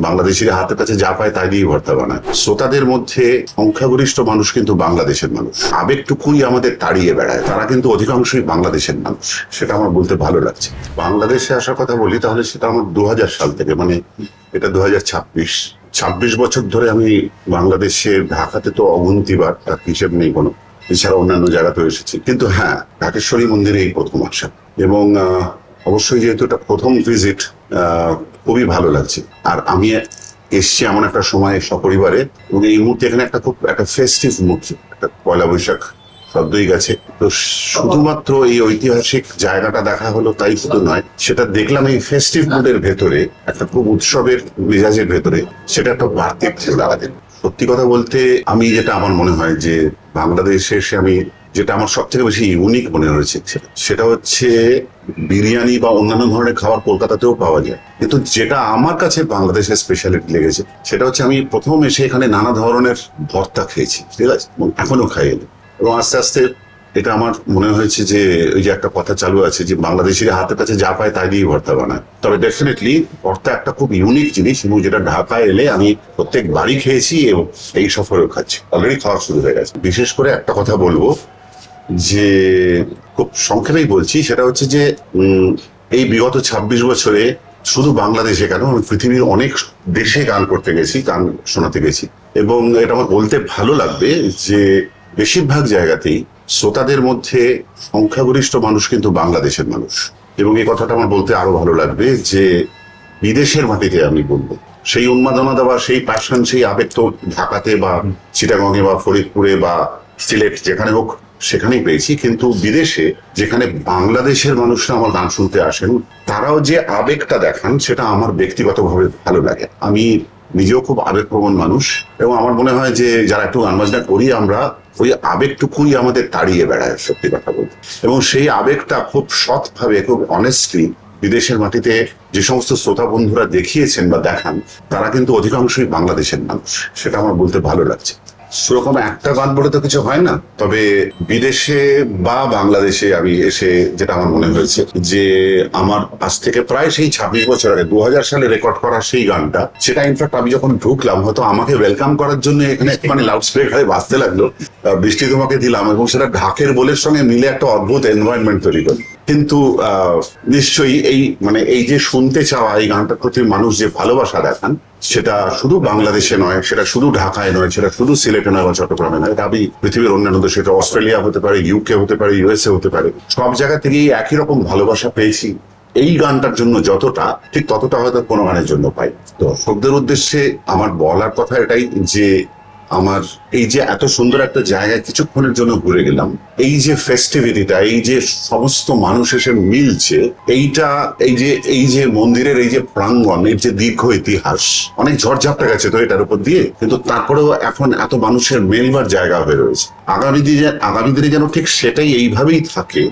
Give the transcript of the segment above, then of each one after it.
বাংলাদেশের হাতের কাছে যা পায় তাই দিয়ে ভর্তা বানায়। শ্রোতাদের মধ্যে সংখ্যাগরিষ্ঠ মানুষ কিন্তু বাংলাদেশের মানুষ, আবেগটুকুই আমাদের তাড়িয়ে বেড়ায়। তারা কিন্তু অধিকাংশই বাংলাদেশের মানুষ, সেটা আমার বলতে ভালো লাগছে। বাংলাদেশে আসার কথা বলি তাহলে সেটা আমার 2000 সাল থেকে, মানে এটা 2026 বছর ধরে আমি বাংলাদেশের ঢাকাতে তো অগুন্তিবার, তার হিসেব নেই কোনো, এছাড়া অন্যান্য জায়গাতেও এসেছি। কিন্তু হ্যাঁ, ঢাকেশ্বরী মন্দিরে এই প্রথম আসা, এবং অবশ্যই যেহেতু এটা প্রথম ভিজিট, খুবই ভালো লাগছে। আর আমি এসছি এমন একটা সময় সপরিবারে, এবং এই মুহূর্তে এখানে একটা ফেস্টিভ মুড, একটা পয়লা বৈশাখ শব্দই গেছে। তো শুধুমাত্র এই ঐতিহাসিক জায়গাটা দেখা হলো তাই শুধু নয়, সেটা দেখলাম এই ফেস্টিভ মুডের ভেতরে, একটা খুব উৎসবের মেজাজের ভেতরে, সেটা একটা বাড়তি দাঁড়াতে। সত্যি কথা বলতে আমি যেটা আমার মনে হয় যে বাংলাদেশে এসে আমি যেটা আমার সব থেকে বেশি ইউনিক মনে হয়েছে সেটা হচ্ছে বিরিয়ানি বা অন্যান্য ধরনের খাবার কলকাতাতেও পাওয়া যায়, কিন্তু যেটা আমার কাছে বাংলাদেশের স্পেশালিটি লেগেছে সেটা হচ্ছে আমি প্রথম এসে এখানে নানা ধরনের ভর্তা খেয়েছি, ঠিক আছে, এখনো খাইনি। এবং আস্তে আস্তে এটা আমার মনে হয়েছে যে ওই যে একটা কথা চালু আছে যে বাংলাদেশের হাতের কাছে যা পায় তাই দিয়ে ভর্তা বানায়। তবে ডেফিনেটলি ভর্তা একটা খুব ইউনিক জিনিস, এবং যেটা ঢাকায় এলে আমি প্রত্যেক বাড়ি খেয়েছি এবং এই সফরেও খাচ্ছি, অলরেডি খাওয়া শুরু হয়ে গেছে। বিশেষ করে একটা কথা বলবো, যে খুব সংক্ষেপেই বলছি, সেটা হচ্ছে যে এই বিগত 26 বছরে শুধু বাংলাদেশে কেন, আমি পৃথিবীর অনেক দেশে গান করতে গেছি, গান শোনাতে গেছি, এবং এটা আমার বলতে ভালো লাগবে যে বেশিরভাগ জায়গাতেই শ্রোতাদের মধ্যে সংখ্যাগরিষ্ঠ মানুষ কিন্তু বাংলাদেশের মানুষ। এবং এই কথাটা আমার বলতে আরো ভালো লাগবে যে বিদেশের মাটিতে আমি বলবো সেই উন্মাদনা বা সেই প্যাশন, সেই আবেগ তো ঢাকাতে বা চিটাগংয়ে বা ফরিদপুরে বা সিলেট যেখানে হোক সেখানেই পেয়েছি, কিন্তু বিদেশে যেখানে বাংলাদেশের মানুষরা আমার গান শুনতে আসেন, তারাও যে আবেগটা দেখান সেটা আমার ব্যক্তিগতভাবে ভালো লাগে। আমি নিজেও খুব আবেগপ্রবণ মানুষ, এবং আমার মনে হয় যে যারা একটু গান বাজনা করি আমরা, ওই আবেগটুকুই আমাদের তাড়িয়ে বেড়ায়, সত্যি কথা বলতে। এবং সেই আবেগটা খুব সৎভাবে, খুব অনেস্টলি বিদেশের মাটিতে যে সমস্ত শ্রোতা বন্ধুরা দেখিয়েছেন বা দেখান, তারা কিন্তু অধিকাংশই বাংলাদেশের মানুষ, সেটা আমার বলতে ভালো লাগছে। সেরকম একটা গান বলে তো কিছু হয় না, তবে বিদেশে বা বাংলাদেশে আমি এসে যেটা আমার মনে হয়েছে যে আমার আজ থেকে প্রায় সেই 26 বছর আগে 2000 সালে রেকর্ড করা সেই গানটা, সেটা ইনফ্যাক্ট আমি যখন ঢুকলাম হয়তো আমাকে ওয়েলকাম করার জন্য এখানে মানে লাউড স্পিকারে বাজতে লাগলো, বৃষ্টি তোমাকে দিলাম, এবং সেটা ঢাকের বোলের সঙ্গে মিলে একটা অদ্ভুত এনভায়রনমেন্ট তৈরি করে। কিন্তু নিশ্চয়ই এই যে শুনতে চাওয়া, এই গানটার প্রতি মানুষ যে ভালোবাসা দেখান, সেটা শুধু বাংলাদেশে নয়, সেটা শুধু ঢাকায় নয়, সেটা শুধু সিলেটে নয় বা চট্টগ্রামে নয়, এটা আমি পৃথিবীর অন্যান্য দেশে, সেটা অস্ট্রেলিয়া হতে পারে, ইউকে হতে পারে, ইউএসএ হতে পারে, সব জায়গা থেকেই একই রকম ভালোবাসা পেয়েছি। এই গানটার জন্য যতটা, ঠিক ততটা হয়তো কোনো গানের জন্য পাই। তো দর্শকদের উদ্দেশ্যে আমার বলার কথা এটাই যে আমার এই যে এত সুন্দর একটা জায়গায় কিছুক্ষণের জন্য ঘুরে গেলাম, এই যে ফেস্টিভিটিটা, এই যে সমস্ত মানুষ এসে মিলছে, এই যে মন্দিরের এই যে প্রাঙ্গণ, এর যে দীর্ঘ ইতিহাস, অনেক ঝড়ঝাপটা গেছে তো এটার উপর দিয়ে, কিন্তু তারপরেও এখন এত মানুষের মেলবার জায়গা হয়ে রয়েছে। আগামী দিনে যেন ঠিক সেটাই এইভাবেই থাকে,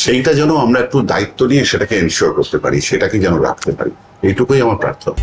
সেইটা যেন আমরা একটু দায়িত্ব নিয়ে সেটাকে এনশিওর করতে পারি, সেটাকে যেন রাখতে পারি, এইটুকুই আমার প্রার্থনা।